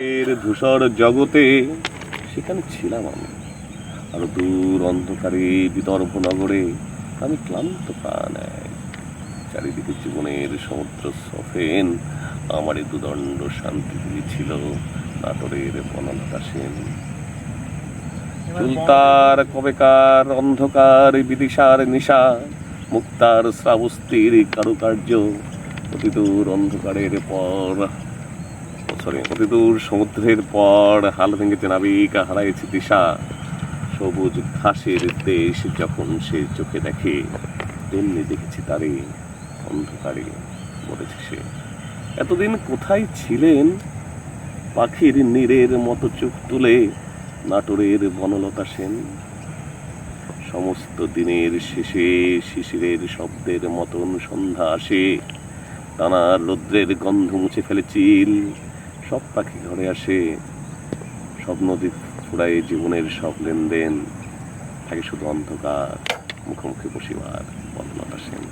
এর ধূসর জগতে সেখানে ছিলাম আমি, আর দূর অন্ধকারে বিদর্ভ নগরে আমি ক্লান্ত প্রাণ এক। চারিদিকে জীবনের সমুদ্র সফেন, আমারই দুদণ্ড শান্তি দিয়েছিল নাটোরের বনলতা সেন। চুলতার কবেকার অন্ধকার বিদিশার নিশা, মুক্তার শ্রাবস্তির কারুকার্য, অতিদূর অন্ধকারের পর অতিদূর সমুদ্রের পর হাল ভেঙেছে নাবিক, হারাইছে দিশা। সবুজ ঘাসের দেশ যখন সে চোখে দেখে, তেমনি দেখেছি তারে অন্ধকারে মরেছে সে। এতদিন কোথায় ছিলেন পাখির নীড়ের মতো চোখ তুলে নাটোরের বনলতা সেন? সমস্ত দিনের শেষে শিশিরের শব্দের মতন সন্ধ্যা আসে, টানার রৌদ্রের গন্ধ মুছে ফেলে চিল। সব পাখি ঘরে আসে, সব নদী ফুরায় জীবনের সব লেনদেন, থাকে শুধু অন্ধকার মুখোমুখি বসিবার বনলতা সেন।